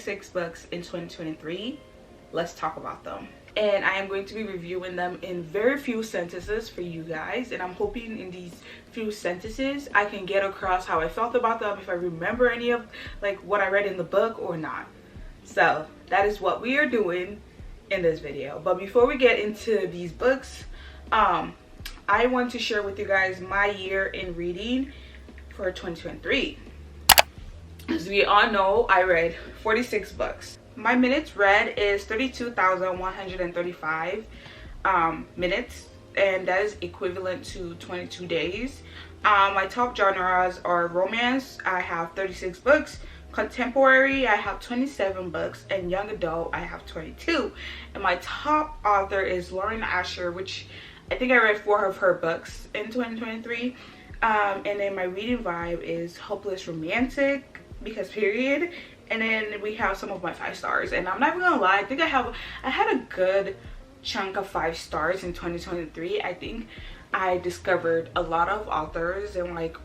46 books in 2023. Let's talk about them. And I am going to be reviewing them in very few sentences for you guys, and I'm hoping in these few sentences I can get across how I felt about them, if I remember any of like what I read in the book or not. So that is what we are doing in this video. But before we get into these books, I want to share with you guys my year in reading for 2023. As we all know, I read 46 books. My minutes read is 32,135 minutes, and that is equivalent to 22 days. My top genres are romance, I have 36 books, contemporary, I have 27 books, and young adult, I have 22. And my top author is Lauren Asher, which I think I read 4 of her books in 2023. And then my reading vibe is hopeless romantic, because period. And then we have some of my 5 stars, and I'm not even gonna lie, I think I had a good chunk of 5 stars in 2023. I think I discovered a lot of authors and like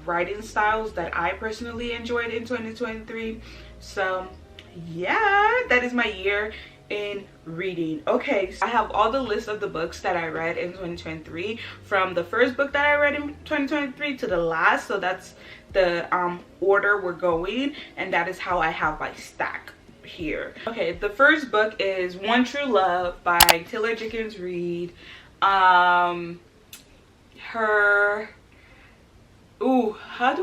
writing styles that I personally enjoyed in 2023. So yeah, that is my year in reading. Okay, so I have all the list of the books that I read in 2023, from the first book that I read in 2023 to the last. So that's the order we're going, and that is how I have my stack here. Okay, the first book is One True Love by Taylor Jenkins Reid. How do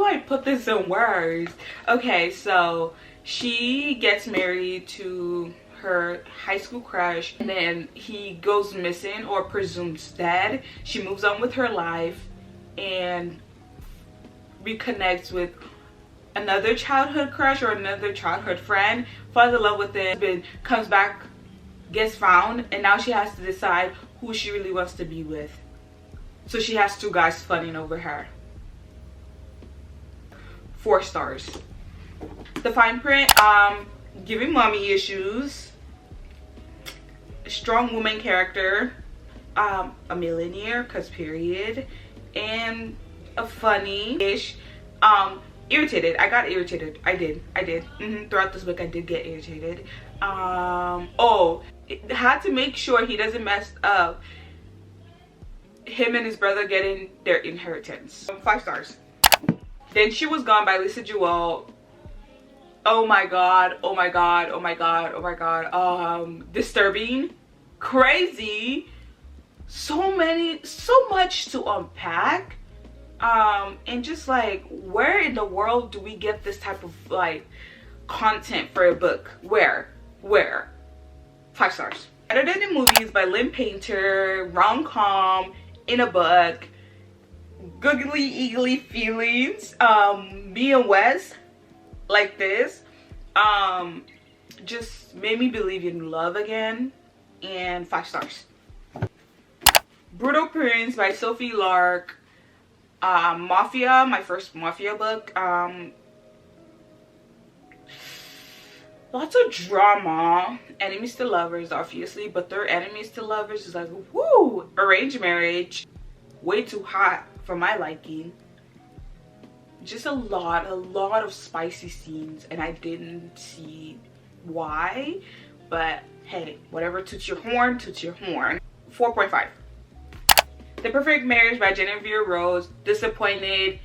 I put this in words? Okay, so she gets married to her high school crush, and then he goes missing or presumes dead. She moves on with her life and reconnects with another childhood crush or another childhood friend, falls in love with it, comes back, gets found, and now she has to decide who she really wants to be with. So she has 2 guys funning over her. 4 stars. The fine print, giving mommy issues, strong woman character, a millionaire, cause period, and a funny-ish, irritated. I got irritated. I did. Throughout this book I did get irritated. It had to make sure he doesn't mess up him and his brother getting their inheritance. 5 stars. Then She Was Gone by Lisa Jewell. Oh my god, oh my god, oh my god, oh my god. Disturbing, crazy, so much to unpack. And just like, where in the world do we get this type of like content for a book? Where 5 stars. Better Than the Movies by Lynn Painter, rom-com in a book, googly eagly feelings, me and Wes like this, just made me believe in love again, and 5 stars. Brutal Prince by Sophie Lark. Mafia, my first Mafia book. Lots of drama, enemies to lovers obviously, but their enemies to lovers is like, woo. Arranged marriage, way too hot for my liking. Just a lot of spicy scenes, and I didn't see why, but hey, whatever toots your horn, toots your horn. 4.5. The Perfect Marriage by Genevieve Rose. Disappointed.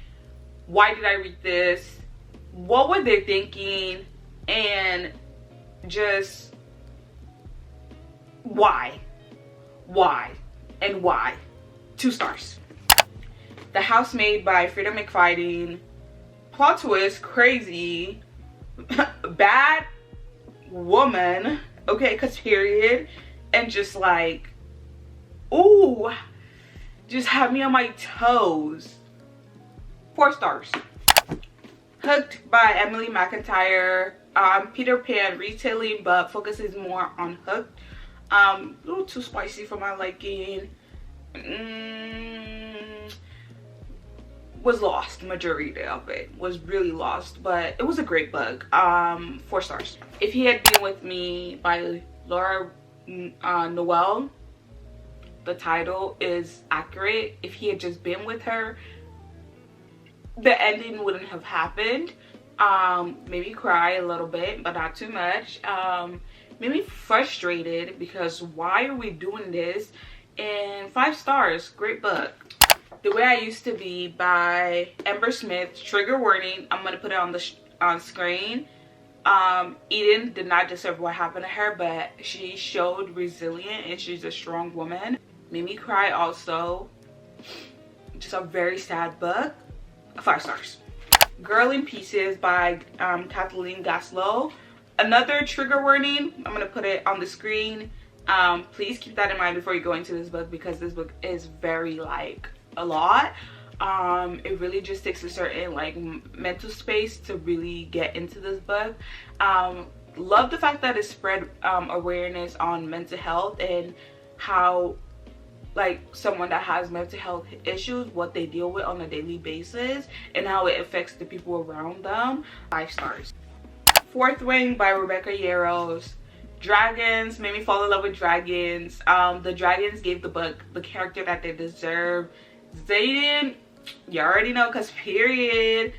Why did I read this? What were they thinking? And just why? And why? 2 stars. The Housemaid by Frida McFadden. Plot twist, crazy. Bad woman. Okay, cause period. And just like, ooh, just had me on my toes. 4 stars. Hooked by Emily McIntyre. Peter Pan retailing, but focuses more on Hooked. A little too spicy for my liking. Was lost. Majority of it was really lost, but it was a great book. 4 stars. If He Had Been With Me by Laura Noel. The title is accurate. If he had just been with her, the ending wouldn't have happened. Made me cry a little bit, but not too much. Made me frustrated because why are we doing this? And 5 stars, great book. The Way I Used to Be by Ember Smith. Trigger warning, I'm gonna put it on screen. Eden did not deserve what happened to her, but she showed resilience and she's a strong woman. Made me cry also. Just a very sad book. 5 stars. Girl in Pieces by Kathleen Gaslow. Another trigger warning, I'm gonna put it on the screen. Please keep that in mind before you go into this book, because this book is very like a lot. It really just takes a certain like mental space to really get into this book. Love the fact that it spread awareness on mental health and how like someone that has mental health issues, what they deal with on a daily basis and how it affects the people around them. 5 stars. Fourth Wing by Rebecca Yarros. Dragons, made me fall in love with dragons. The dragons gave the book the character that they deserve. Zayden, you already know, cause period.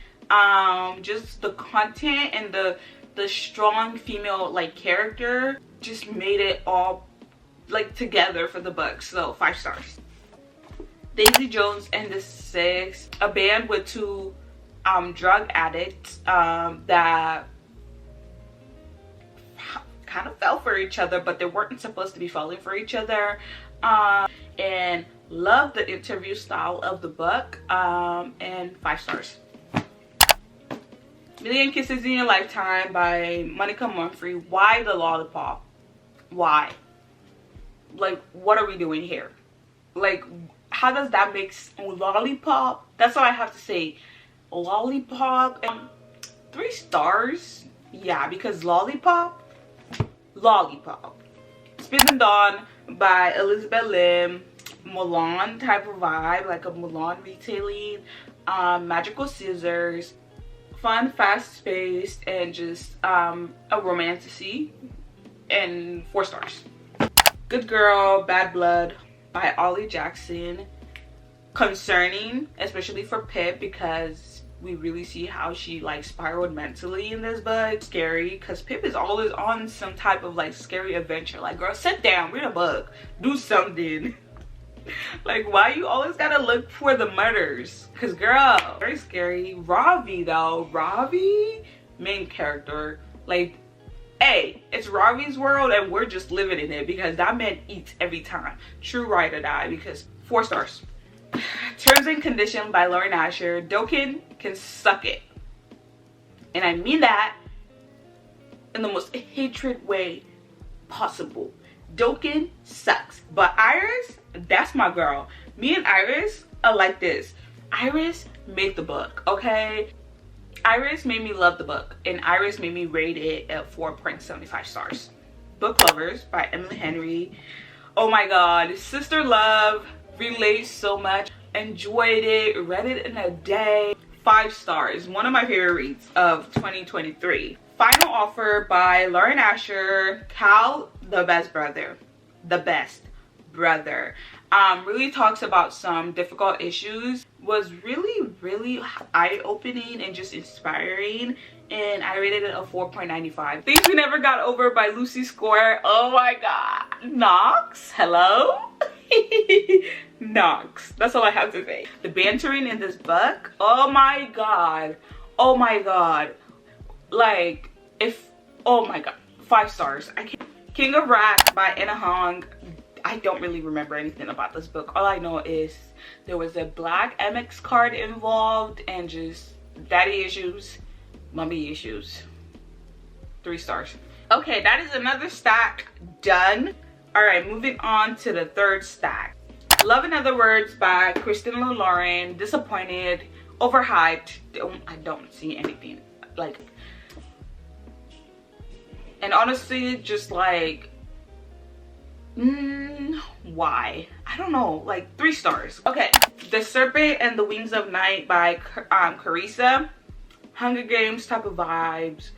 Just the content and the strong female like character just made it all like together for the book. So 5 stars. Daisy Jones and the Six, a band with 2 drug addicts that kind of fell for each other, but they weren't supposed to be falling for each other. And love the interview style of the book. And 5 stars. Million Kisses in Your Lifetime by Monica Mumphrey. Why the lollipop? Why? Like, what are we doing here? Like, how does that make lollipop? That's all I have to say. Lollipop. 3 stars. Yeah, because lollipop. Spin the Dawn by Elizabeth Lim. Mulan type of vibe, like a Mulan retailing. Magical scissors. Fun, fast-paced, and just a romantasy. And 4 stars. Good Girl, Bad Blood by Ollie Jackson. Concerning, especially for Pip, because we really see how she like spiraled mentally in this book. Scary, because Pip is always on some type of like scary adventure. Like, girl, sit down, read a book, do something. Like, why you always gotta look for the murders? Because girl, very scary. Ravi though, Ravi, main character, like, hey, it's Ravi's world and we're just living in it, because that man eats every time. True ride or die. Because 4 stars. Terms and Conditions by Lauren Asher. Dokken can suck it, and I mean that in the most hatred way possible. Dokken sucks, but Iris, that's my girl. Me and Iris are like this. Iris made the book, okay? Iris made me love the book, and Iris made me rate it at 4.75 stars. Book Lovers by Emily Henry. Oh my god, sister love, relates so much, enjoyed it, read it in a day. 5 stars, one of my favorite reads of 2023. Final Offer by Lauren Asher. Cal, the best brother. Really talks about some difficult issues. Was really eye-opening and just inspiring, and I rated it a 4.95. Things We Never Got Over by Lucy Score. Oh my god. Knox, hello. Knox, that's all I have to say. The bantering in this book, oh my god, like, oh my god, 5 stars. I can't. King of Rap by Anna Hong. I don't really remember anything about this book. All I know is there was a black MX card involved and just daddy issues, mommy issues. 3 stars. Okay, that is another stack done. All right, moving on to the 3rd stack. Love in Other Words by Kristen Lauren. Disappointed, overhyped. I don't see anything like, and honestly, just like, why? I don't know, like 3 stars. Okay, The Serpent and the Wings of Night by Carissa. Hunger Games type of vibes.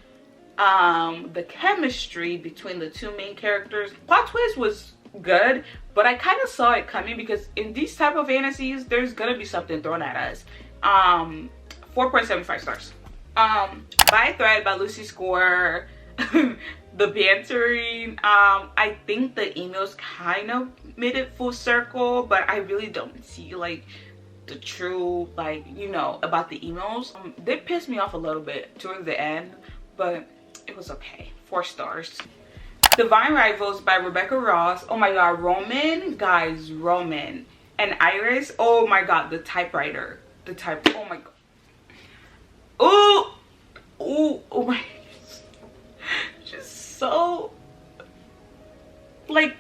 The chemistry between the 2 main characters. Plot twist was good, but I kind of saw it coming, because in these type of fantasies, there's gonna be something thrown at us. 4.75 stars. By Thread by Lucy Score. The bantering, I think the emails kind of made it full circle, but I really don't see like the true, like, you know, about the emails. They pissed me off a little bit towards the end, but it was okay. 4 stars. Divine Rivals by Rebecca Ross. Oh my god, Roman, guys, Roman and Iris. Oh my god, the typewriter, oh my god. Oh my, just so, like,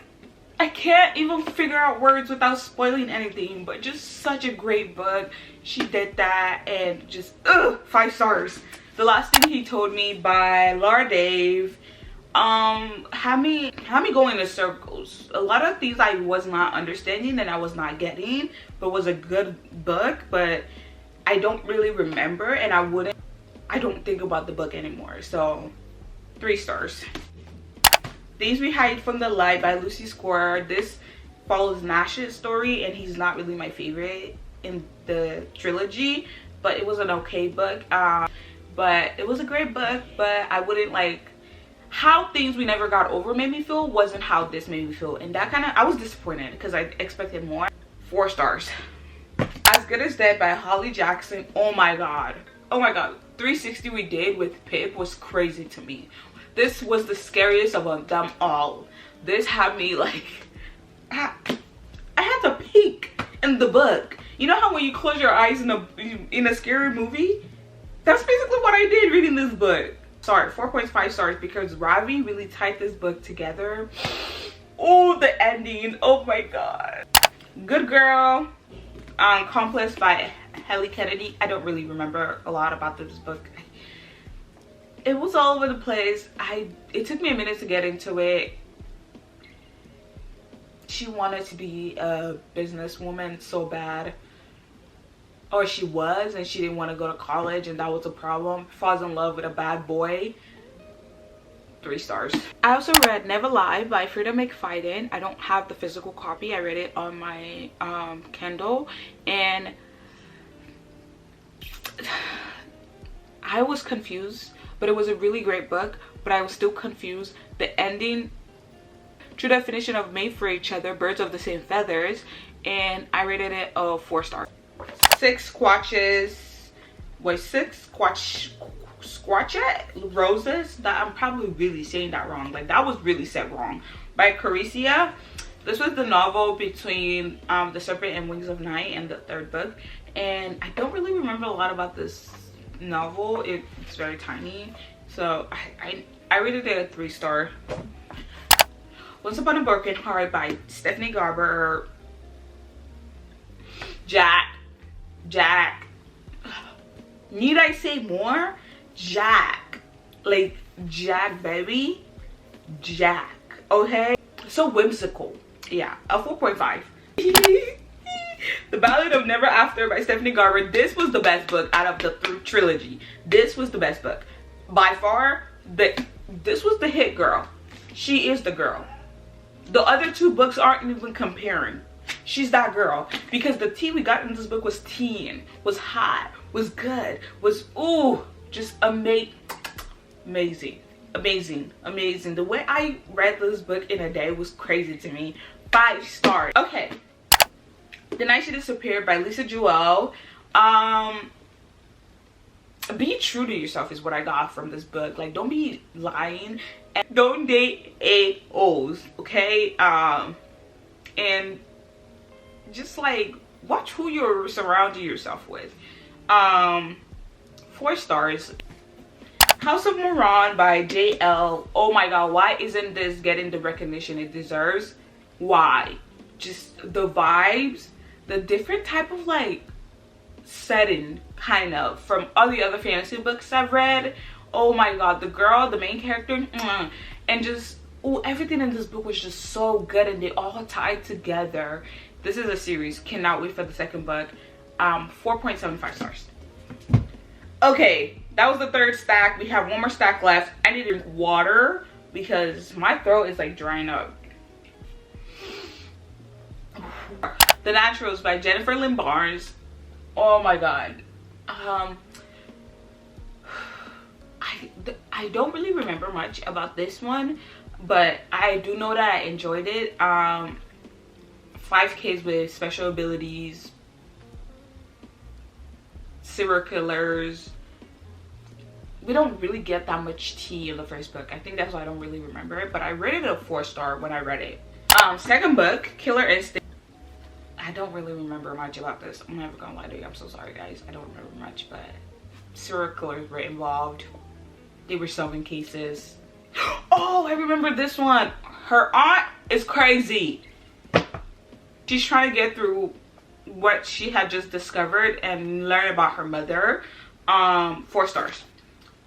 I can't even figure out words without spoiling anything, but just such a great book. She did that, and just 5 stars. The Last Thing He Told Me by Laura Dave. Had me going in circles. A lot of things I was not understanding and I was not getting, but was a good book, but I don't really remember, and I don't think about the book anymore. So 3 stars. Things We Hide from the Light by Lucy Score. This follows Nash's story, and he's not really my favorite in the trilogy, but it was an okay book. But it was a great book, but I wouldn't, like, how Things We Never Got Over made me feel wasn't how this made me feel, and that kind of, I was disappointed because I expected more. 4 stars. As Good as Dead by Holly Jackson. Oh my god, 360 We Did with Pip was crazy to me. This was the scariest of them all. This had me like, I had to peek in the book. You know how when you close your eyes in a scary movie? That's basically what I did reading this book. Sorry, 4.5 stars because Ravi really tied this book together. Oh, the ending, oh my god. Good Girl, Complex by Hallie Kennedy. I don't really remember a lot about this book. It was all over the place. It took me a minute to get into it. She wanted to be a businesswoman so bad, or she was, and she didn't want to go to college, and that was a problem. Falls in love with a bad boy. 3 stars. I also read Never Lie by Frida McFadden. I don't have the physical copy. I read it on my Kindle, and I was confused, but it was a really great book, but I was still confused. The ending, true definition of made for each other, birds of the same feathers, and I rated it a 4 stars. 6 Squatchet Roses, that I'm probably really saying that wrong, like that was really said wrong, by Caricia. This was the novel between The Serpent and Wings of Night and the 3rd book, and I don't really remember a lot about this novel. It's very tiny, so I rated it a 3 star. Once Upon a Broken Heart by Stephanie Garber. Jack, need I say more? Jack, like Jack, baby, Jack. Okay, so whimsical. Yeah, a 4.5. The Ballad of Never After by Stephanie Garber. This was the best book out of the trilogy. This was the best book by far. This was the hit girl. She is the girl. The other 2 books aren't even comparing. She's that girl, because the tea we got in this book was teen, was hot, was good, was just amazing. The way I read this book in a day was crazy to me. 5 stars. Okay, The Night She Disappeared by Lisa Jewell. Be true to yourself is what I got from this book. Like, don't be lying, and don't date AOs, okay? And just like watch who you're surrounding yourself with. 4 stars. House of Moran by JL. Oh my god, why isn't this getting the recognition it deserves? Why? Just the vibes, the different type of like setting kind of from all the other fantasy books I've read. Oh my god, the girl, the main character, and just everything in this book was just so good, and they all tied together. This is a series. Cannot wait for the 2nd book. 4.75 stars. Okay, that was the 3rd stack. We have 1 more stack left. I need to drink water because my throat is like drying up. The Naturals by Jennifer Lynn Barnes. Oh my god. I don't really remember much about this one, but I do know that I enjoyed it. 5 kids with special abilities, serial killers. We don't really get that much tea in the first book. I think that's why I don't really remember it, but I rated it a 4-star when I read it. Second book, Killer Instinct. I don't really remember much about this. I'm never gonna lie to you. I'm so sorry, guys. I don't remember much, but serial killers were involved. They were solving cases. Oh, I remember this one. Her aunt is crazy. She's trying to get through what she had just discovered and learn about her mother. 4 stars.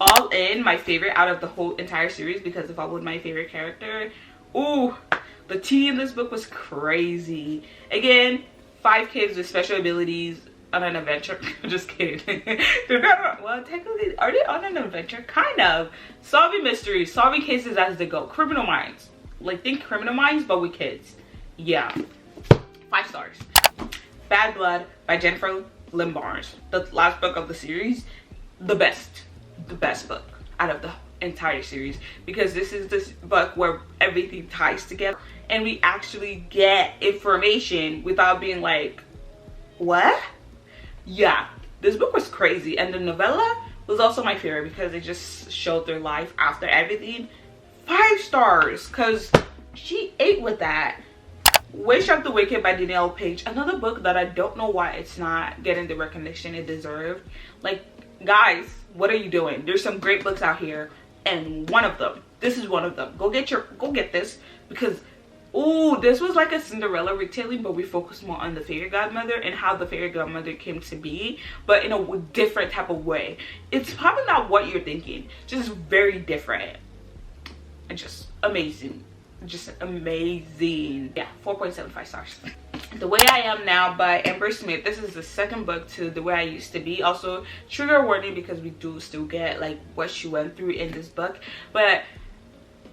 All in, my favorite out of the whole entire series, because if I was my favorite character, ooh, the tea in this book was crazy. Again, 5 kids with special abilities on an adventure. Just kidding. Well, technically, are they on an adventure? Kind of. Solving mysteries, solving cases as they go. Criminal Minds. Like, think Criminal Minds, but with kids. Yeah. 5 stars. Bad Blood by Jennifer Lynn Barnes. The last book of the series. The best book out of the entire series, because this is this book where everything ties together and we actually get information without being like, what? Yeah, this book was crazy. And the novella was also my favorite because it just showed their life after everything. 5 stars, because she ate with that. Wish of the Wicked by Danielle Page. Another book that I don't know why it's not getting the recognition it deserved. Like, guys, what are you doing? There's some great books out here, and one of them, this is one of them. Go get this, because ooh, this was like a Cinderella retelling, but we focused more on the fairy godmother and how the fairy godmother came to be, but in a different type of way. It's probably not what you're thinking, just very different and just amazing. Just amazing. Yeah, 4.75 stars. The Way I Am Now by Amber Smith. This is the second book to The Way I Used to Be. Also, trigger warning, because we do still get like what she went through in this book, but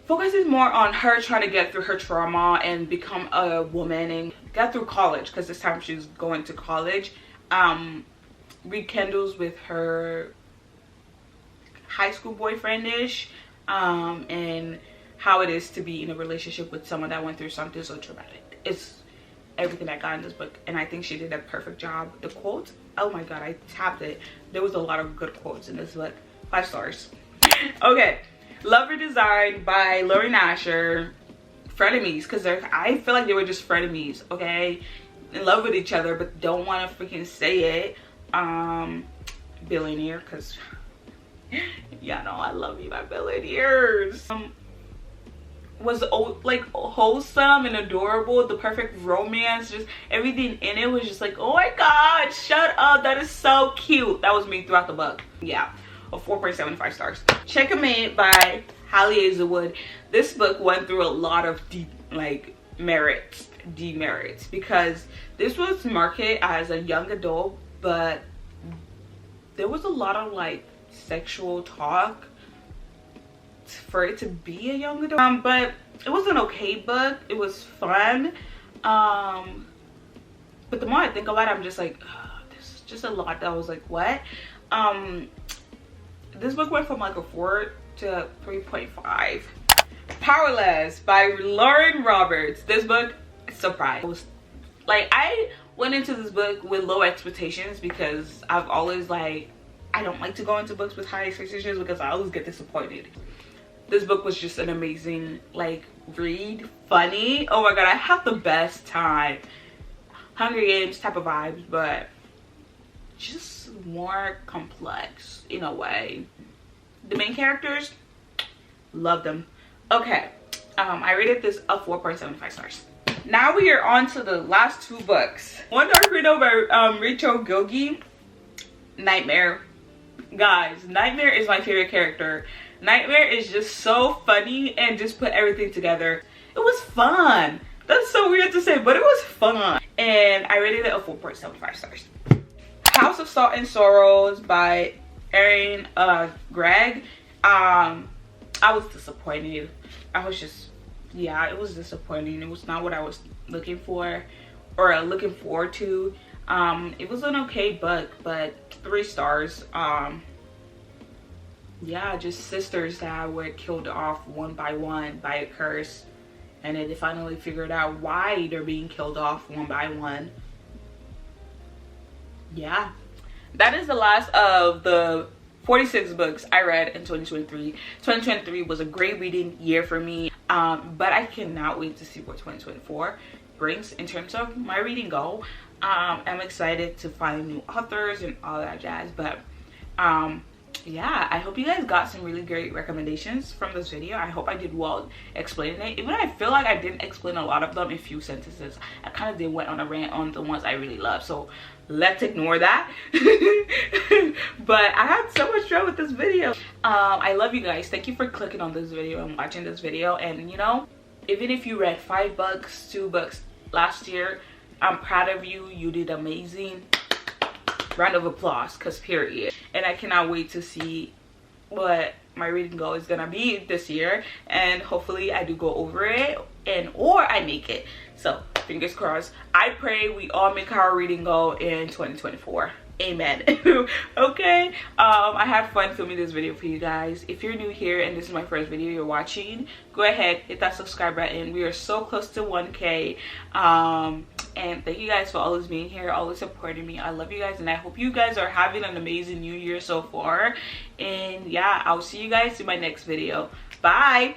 focuses more on her trying to get through her trauma and become a woman and get through college, because this time she's going to college. Rekindles with her high school boyfriend-ish, and how it is to be in a relationship with someone that went through something so traumatic. It's everything I got in this book, and I think she did a perfect job. The quotes, oh my god, I tapped it. There was a lot of good quotes in this book. 5 stars. Okay, Lover Design by Lauren Asher. Frenemies, because I feel like they were just frenemies, okay, in love with each other but don't want to freaking say it. Billionaire, because yeah, no, I love you, my billionaires. Was like wholesome and adorable. The perfect romance, just everything in it was just like, oh my god, shut up, that is so cute. That was me throughout the book. Yeah, a 4.75 stars. Checkmate by Hallie Hazelwood. This book went through a lot of demerits, because this was marketed as a young adult, but there was a lot of like sexual talk for it to be a young adult. But it was an okay book. It was fun. But the more I think about it, I'm just like, this is just a lot that I was like, what? This book went from like a 4 to 3.5. Powerless by Lauren Roberts. This book, surprise. Like, I went into this book with low expectations, because I've always like, I don't like to go into books with high expectations because I always get disappointed. This book was just an amazing like read. Funny, oh my god, I had the best time. Hunger Games type of vibes, but just more complex in a way. The main characters, love them. Okay, I rated this a 4.75 stars. Now we are on to the last 2 books. One Dark Widow by Rachel Gilgi. Nightmare. Guys, Nightmare is my favorite character. Nightmare is just so funny and just put everything together. It was fun. That's so weird to say, but it was fun. And I rated it a 4.75 stars. House of Salt and Sorrows by Erin Gregg. I was disappointed. I was just, yeah, it was disappointing. It was not what I was looking for or looking forward to. It was an okay book, but 3 stars. yeah, just sisters that were killed off one by one by a curse, and then they finally figured out why they're being killed off one by one. Yeah, that is the last of the 46 books I read in 2023. 2023 was a great reading year for me, but I cannot wait to see what 2024 brings in terms of my reading goal. I'm excited to find new authors and all that jazz, but yeah, I hope you guys got some really great recommendations from this video. I hope I did well explaining it, even though I feel like I didn't explain a lot of them in few sentences. I kind of did went on a rant on the ones I really love, so let's ignore that. But I had so much fun with this video. I love you guys. Thank you for clicking on this video and watching this video. And you know, even if you read 5 books, 2 books last year, I'm proud of you. You did amazing. Round of applause, cause period. And I cannot wait to see what my reading goal is gonna be this year, and hopefully I do go over it or I make it. So fingers crossed. I pray we all make our reading goal in 2024. Amen. Okay, I had fun filming this video for you guys. If you're new here and this is my first video you're watching, go ahead, hit that subscribe button. We are so close to 1K. And thank you guys for always being here, always supporting me. I love you guys, and I hope you guys are having an amazing new year so far. And yeah, I'll see you guys in my next video. Bye.